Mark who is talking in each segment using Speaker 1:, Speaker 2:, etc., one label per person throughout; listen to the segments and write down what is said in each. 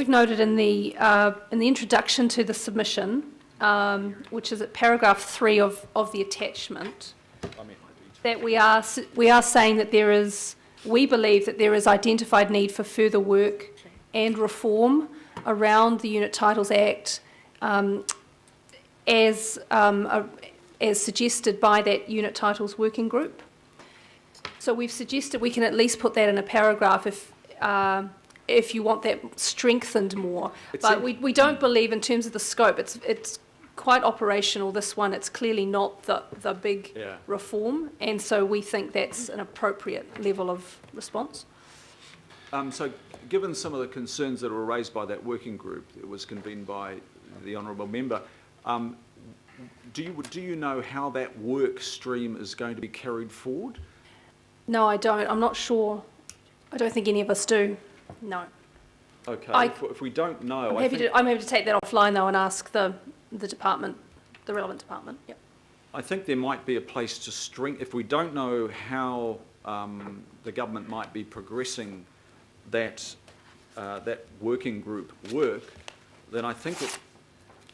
Speaker 1: we've noted in the introduction to the submission, which is at paragraph 3 of the attachment, that we are saying that we believe that there is identified need for further work and reform around the Unit Titles Act, as suggested by that Unit Titles Working Group. So we've suggested we can at least put that in a paragraph if you want that strengthened more. But we don't believe in terms of the scope. It's quite operational, this one. It's clearly not the big reform, and so we think that's an appropriate level of response.
Speaker 2: So given some of the concerns that were raised by that working group that was convened by the honourable member, do you know how that work stream is going to be carried forward?
Speaker 1: No, I don't. I'm not sure. I don't think any of us do. No.
Speaker 2: Okay. If we don't know,
Speaker 1: I'm happy to take that offline though and ask the department, the relevant department. Yep.
Speaker 2: I think there might be a place to if we don't know how the government might be progressing that working group work, then I think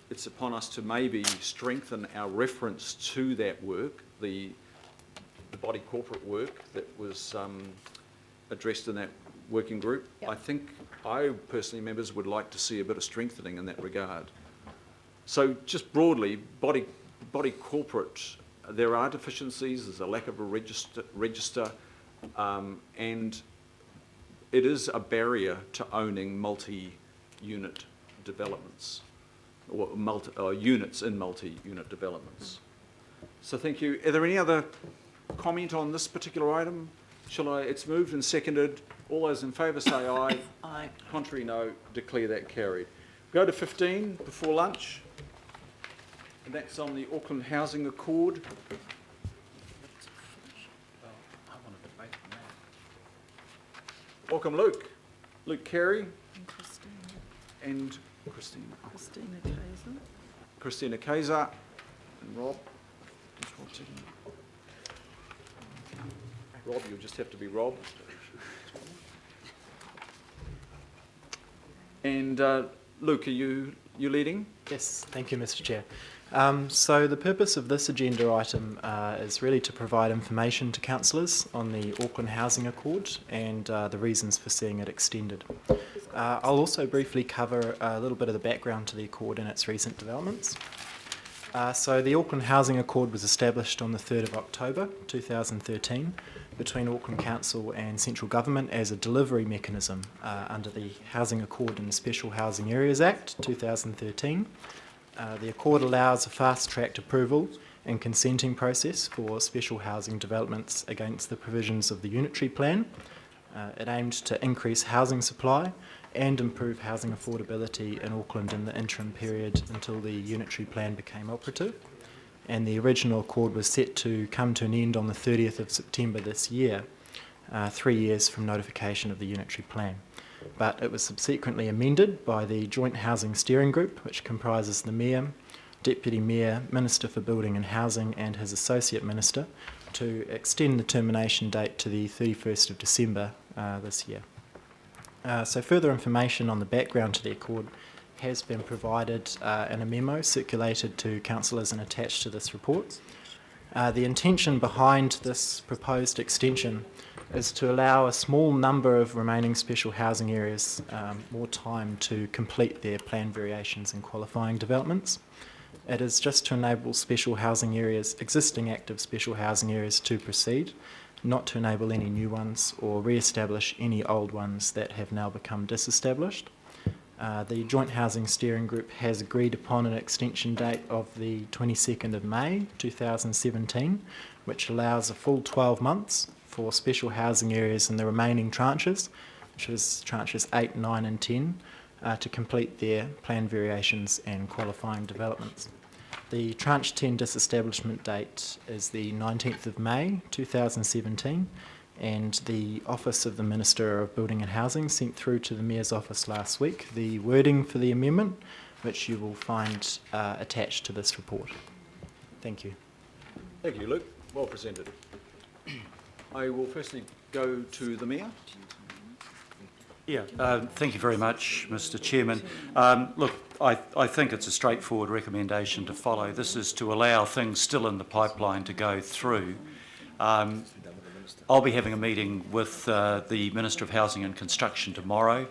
Speaker 2: it's upon us to maybe strengthen our reference to that work, the body corporate work that was addressed in that working group. Yep. I think I personally, members, would like to see a bit of strengthening in that regard. So just broadly, body corporate, there are deficiencies, there's a lack of a register, and it is a barrier to owning multi-unit developments, or units in multi-unit developments. So thank you. Are there any other comment on this particular item? It's moved and seconded. All those in favour say aye.
Speaker 3: Aye.
Speaker 2: Contrary, no. Declare that carried. Go to 15 before lunch. And that's on the Auckland Housing Accord. Welcome, Luke. Luke Carey. And Christina. Christina Kaiser. And Rob. Rob, you'll just have to be Rob. And Luke, are you leading?
Speaker 4: Yes, thank you, Mr. Chair. So the purpose of this agenda item is really to provide information to councillors on the Auckland Housing Accord and the reasons for seeing it extended. I'll also briefly cover a little bit of the background to the Accord and its recent developments. So the Auckland Housing Accord was established on the 3rd of October 2013 between Auckland Council and Central Government as a delivery mechanism under the Housing Accord and the Special Housing Areas Act 2013. The Accord allows a fast-tracked approval and consenting process for special housing developments against the provisions of the Unitary Plan. It aimed to increase housing supply and improve housing affordability in Auckland in the interim period until the Unitary Plan became operative. And the original Accord was set to come to an end on the 30th of September this year, 3 years from notification of the Unitary Plan. But it was subsequently amended by the Joint Housing Steering Group, which comprises the Mayor, Deputy Mayor, Minister for Building and Housing and his Associate Minister, to extend the termination date to the 31st of December this year. So further information on the background to the Accord has been provided in a memo circulated to councillors and attached to this report. The intention behind this proposed extension is to allow a small number of remaining special housing areas more time to complete their plan variations and qualifying developments. It is just to enable special housing areas, existing active special housing areas, to proceed, not to enable any new ones or re-establish any old ones that have now become disestablished. The Joint Housing Steering Group has agreed upon an extension date of the 22nd of May 2017, which allows a full 12 months for special housing areas in the remaining tranches, which is tranches 8, 9 and 10, to complete their plan variations and qualifying developments. The tranche 10 disestablishment date is the 19th of May 2017, and the Office of the Minister of Building and Housing sent through to the Mayor's office last week the wording for the amendment, which you will find attached to this report. Thank you.
Speaker 2: Thank you, Luke. Well presented. I will firstly go to the Mayor.
Speaker 3: Yeah, thank you very much, Mr. Chairman. Look, I think it's a straightforward recommendation to follow. This is to allow things still in the pipeline to go through. I'll be having a meeting with the Minister of Housing and Construction tomorrow.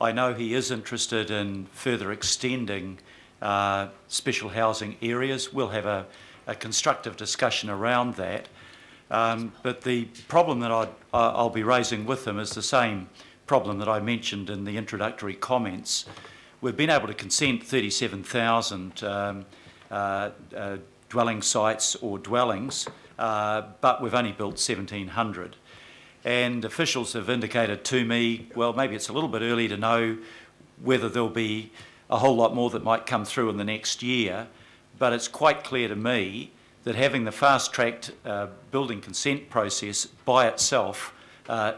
Speaker 3: I know he is interested in further extending special housing areas. We'll have a constructive discussion around that. But the problem that I'll be raising with him is the same problem that I mentioned in the introductory comments. We've been able to consent 37,000 dwelling sites or dwellings, but we've only built 1,700. And officials have indicated to me, well, maybe it's a little bit early to know whether there'll be a whole lot more that might come through in the next year, but it's quite clear to me that having the fast-tracked building consent process by itself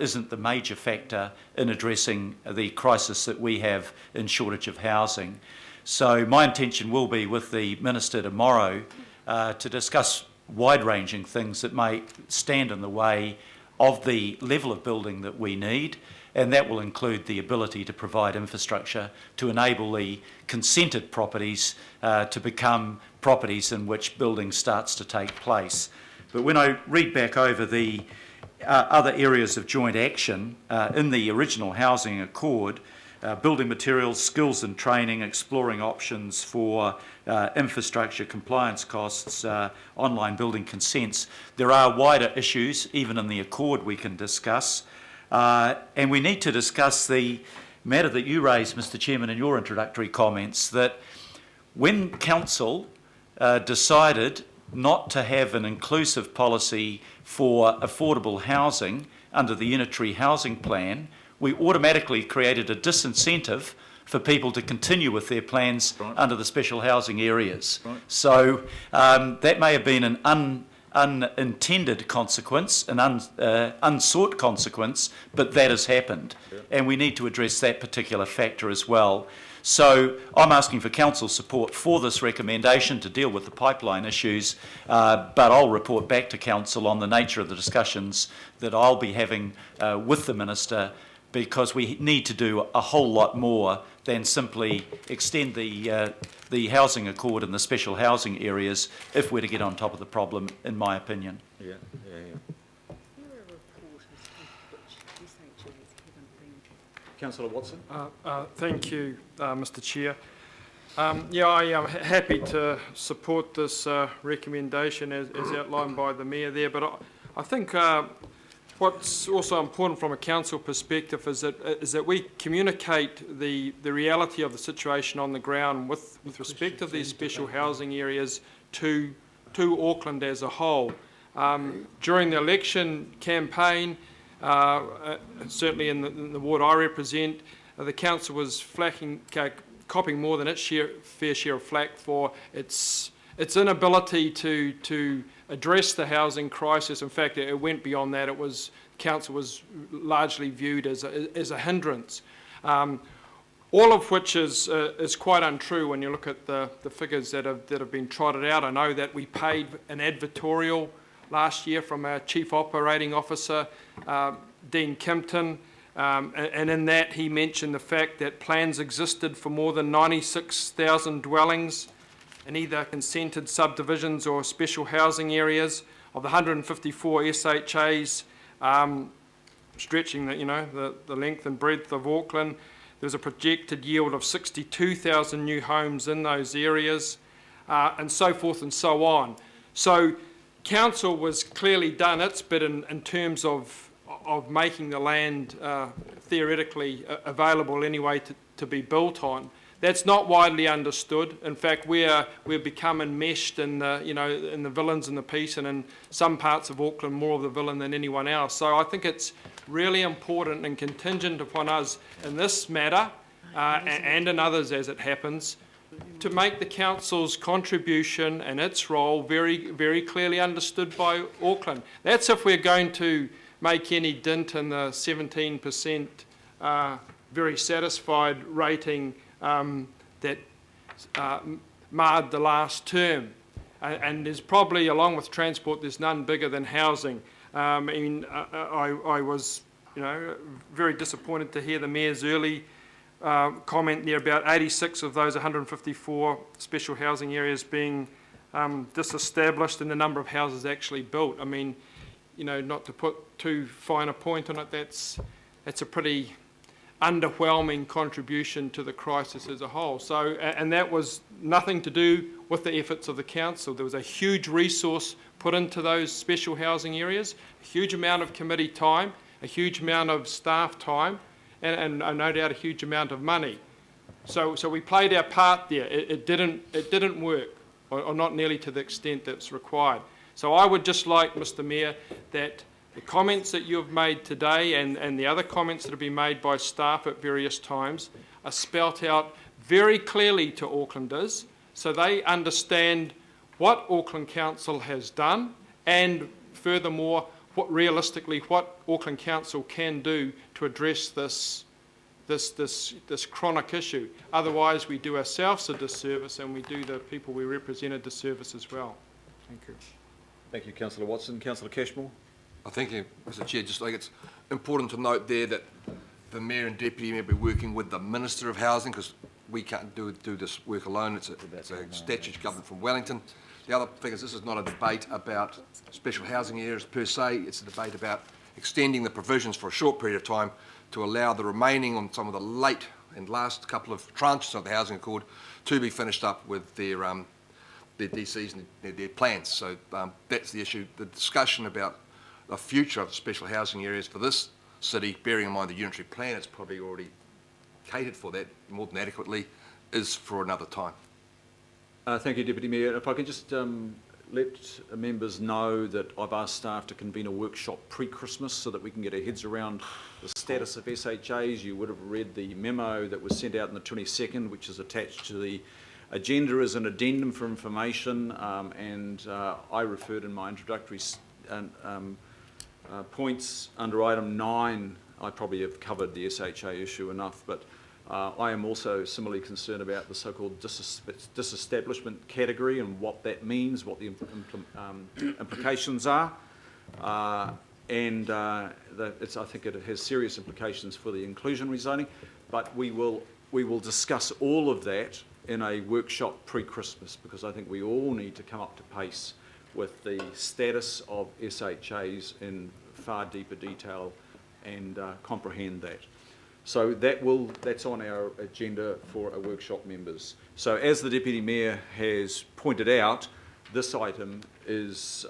Speaker 3: isn't the major factor in addressing the crisis that we have in shortage of housing. So my intention will be with the Minister tomorrow to discuss wide-ranging things that may stand in the way of the level of building that we need, and that will include the ability to provide infrastructure to enable the consented properties to become properties in which building starts to take place. But when I read back over the other areas of joint action in the original Housing Accord, building materials, skills and training, exploring options for infrastructure, compliance costs, online building consents, there are wider issues, even in the Accord we can discuss. And we need to discuss the matter that you raised, Mr. Chairman, in your introductory comments, that when Council decided not to have an inclusive policy for affordable housing under the Unitary Housing Plan, we automatically created a disincentive for people to continue with their plans under the special housing areas. So that may have been an unintended consequence, an unsought consequence, but that has happened. And we need to address that particular factor as well. So I'm asking for Council support for this recommendation to deal with the pipeline issues, but I'll report back to Council on the nature of the discussions that I'll be having with the Minister, because we need to do a whole lot more than simply extend the Housing Accord in the special housing areas if we're to get on top of the problem, in my opinion.
Speaker 2: Yeah. Councillor Watson.
Speaker 5: Thank you, Mr. Chair. Yeah, I am happy to support this recommendation as outlined by the Mayor there, but I think what's also important from a council perspective is that we communicate the reality of the situation on the ground with respect to these special housing areas to Auckland as a whole. During the election campaign, certainly in the ward I represent, the council was copping more than its fair share of flack for its inability to address the housing crisis. In fact, it went beyond that. Council was largely viewed as a hindrance, all of which is quite untrue when you look at the figures that have been trotted out. I know that we paid an advertorial last year from our Chief Operating Officer, Dean Kimpton, and in that he mentioned the fact that plans existed for more than 96,000 dwellings in either consented subdivisions or special housing areas. Of the 154 SHAs stretching the length and breadth of Auckland, there's a projected yield of 62,000 new homes in those areas, and so forth and so on. So Council was clearly done its bit in terms of making the land theoretically available anyway to be built on. That's not widely understood. In fact, we've become enmeshed in the villains and the piece, and in some parts of Auckland more of the villain than anyone else. So I think it's really important and contingent upon us in this matter and in others as it happens, to make the Council's contribution and its role very, very clearly understood by Auckland. That's if we're going to make any dint in the 17% very satisfied rating that marred the last term. And there's probably, along with transport, there's none bigger than housing. I was very disappointed to hear the Mayor's early comment there about 86 of those 154 special housing areas being disestablished and the number of houses actually built. I mean, not to put too fine a point on it, that's a pretty underwhelming contribution to the crisis as a whole. So, and that was nothing to do with the efforts of the council. There was a huge resource put into those special housing areas, a huge amount of committee time, a huge amount of staff time, and no doubt a huge amount of money. So we played our part there. It didn't work, or not nearly to the extent that's required. So I would just like, Mr. Mayor, that the comments that you've made today and the other comments that have been made by staff at various times are spelt out very clearly to Aucklanders so they understand what Auckland Council has done and furthermore what Auckland Council can do to address this chronic issue. Otherwise we do ourselves a disservice and we do the people we represent a disservice as well. Thank you.
Speaker 2: Thank you, Councillor Watson. Councillor Cashmore.
Speaker 6: Thank you, Mr. Chair. Just like it's important to note there that the Mayor and Deputy Mayor will be working with the Minister of Housing because we can't do this work alone. It's a statutory government from Wellington. The other thing is this is not a debate about special housing areas per se. It's a debate about extending the provisions for a short period of time to allow the remaining on some of the late and last couple of tranches of the Housing Accord to be finished up with their DCs and their plans. So that's the issue. The discussion about the future of the special housing areas for this city, bearing in mind the unitary plan, it's probably already catered for that more than adequately, is for another time.
Speaker 2: Thank you, Deputy Mayor. If I can just let members know that I've asked staff to convene a workshop pre-Christmas so that we can get our heads around the status of SHAs. You would have read the memo that was sent out on the 22nd, which is attached to the agenda as an addendum for information, and I referred in my introductory points under item 9. I probably have covered the SHA issue enough, but I am also similarly concerned about the so-called disestablishment category and what that means, what the implications are, and I think it has serious implications for the inclusionary zoning. But we will discuss all of that in a workshop pre-Christmas because I think we all need to come up to pace with the status of SHAs in far deeper detail and comprehend that. So that's on our agenda for our workshop members. So as the Deputy Mayor has pointed out, this item is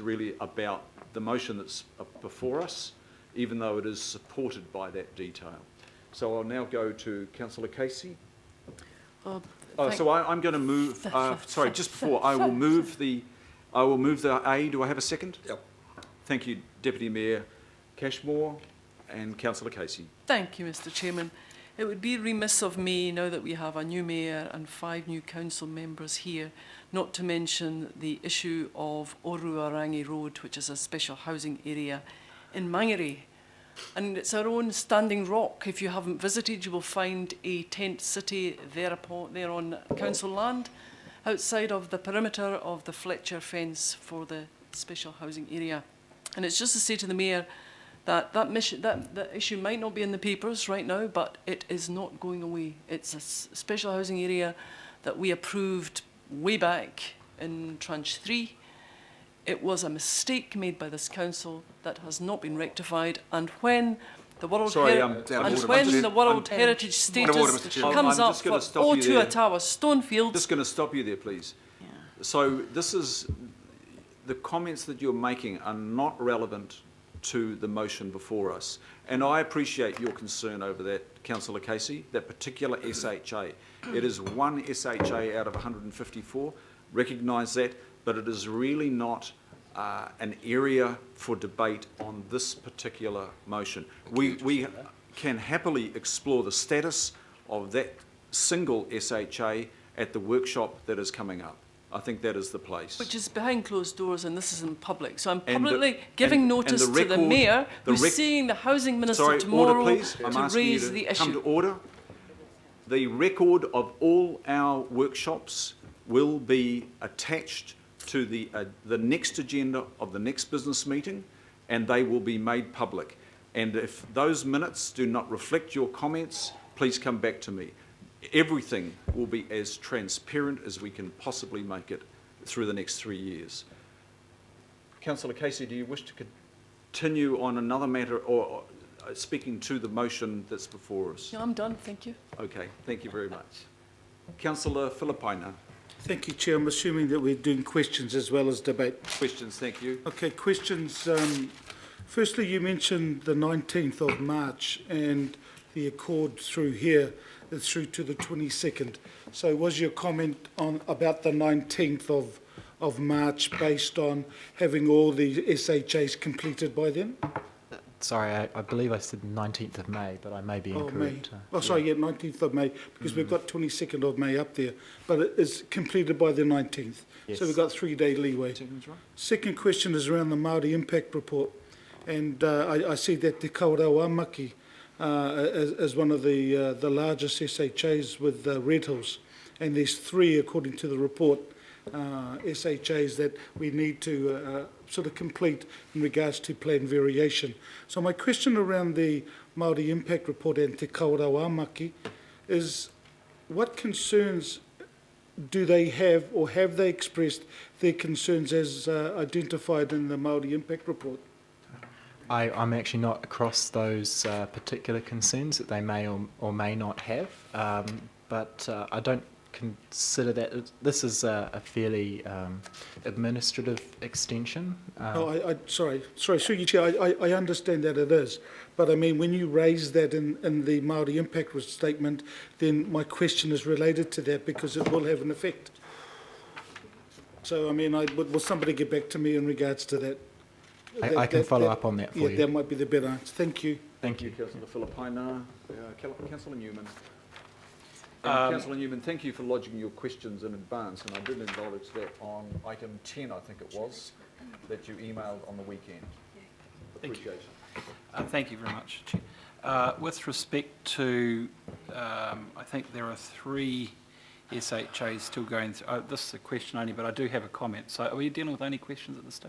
Speaker 2: really about the motion that's before us, even though it is supported by that detail. So I'll now go to Councillor Casey. So I'm going to move. Sorry, just before I will move the A. Do I have a second?
Speaker 6: Yep.
Speaker 2: Thank you, Deputy Mayor Cashmore and Councillor Casey.
Speaker 7: Thank you, Mr. Chairman. It would be remiss of me, now that we have a new mayor and 5 new council members here, not to mention the issue of Oruarangi Road, which is a special housing area in Mangere. And it's our own standing rock. If you haven't visited, you will find a tent city there on council land, outside of the perimeter of the Fletcher fence for the special housing area. And it's just to say to the Mayor that that issue might not be in the papers right now, but it is not going away. It's a special housing area that we approved way back in tranche 3. It was a mistake made by this council that has not been rectified, and when the World Heritage status comes up for O2 Stonefields...
Speaker 2: Just going to stop you there, please.
Speaker 7: Yeah.
Speaker 2: So this is... The comments that you're making are not relevant to the motion before us. And I appreciate your concern over that, Councillor Casey, that particular SHA. It is one SHA out of 154, recognise that, but it is really not an area for debate on this particular motion. We can happily explore the status of that single SHA at the workshop that is coming up. I think that is the place.
Speaker 7: Which is behind closed doors, and this is in public. So I'm publicly giving notice to the Mayor, who's seeing the Housing Minister tomorrow to raise the issue.
Speaker 2: Come to order. The record of all our workshops will be attached to the next agenda of the next business meeting, and they will be made public. And if those minutes do not reflect your comments, please come back to me. Everything will be as transparent as we can possibly make it through the next 3 years. Councillor Casey, do you wish to continue on another matter or speaking to the motion that's before us?
Speaker 7: No, I'm done, thank you.
Speaker 2: Okay, thank you very much. Councillor Filipaina.
Speaker 8: Thank you, Chair. I'm assuming that we're doing questions as well as debate.
Speaker 2: Questions, thank you.
Speaker 8: Okay, questions. Firstly, you mentioned the 19th of March and the accord through here is through to the 22nd. So was your comment on about the 19th of March based on having all the SHAs completed by then?
Speaker 4: Sorry, I believe I said 19th of May, but I may be incorrect.
Speaker 8: Oh, sorry, yeah, 19th of May, because we've got 22nd of May up there, but it is completed by the 19th.
Speaker 4: Yes.
Speaker 8: So we've got 3-day leeway. Second question is around the Māori Impact Report, and I see that Te Kaurawamaki is one of the largest SHAs with Red Hills, and there's 3, according to the report, SHAs that we need to sort of complete in regards to plan variation. So my question around the Māori Impact Report and Te Kaurawamaki is what concerns do they have, or have they expressed their concerns as identified in the Māori Impact Report?
Speaker 4: I'm actually not across those particular concerns that they may or may not have, but I don't consider that this is a fairly administrative extension.
Speaker 8: No, sorry, through you, Chair, I understand that it is, but I mean, when you raise that in the Māori Impact Statement, then my question is related to that because it will have an effect. So, I mean, will somebody get back to me in regards to that?
Speaker 4: I can follow up on that for you.
Speaker 8: Yeah, that might be the better answer. Thank you.
Speaker 4: Thank you.
Speaker 2: Councillor Filipaina. Councillor Newman. Councillor Newman, thank you for lodging your questions in advance, and I did acknowledge that on item 10, I think it was, that you emailed on the weekend. Appreciate it.
Speaker 9: Thank you very much, Chair. With respect to, I think there are 3 SHAs still going through. This is a question only, but I do have a comment. So are we dealing with only questions at this stage?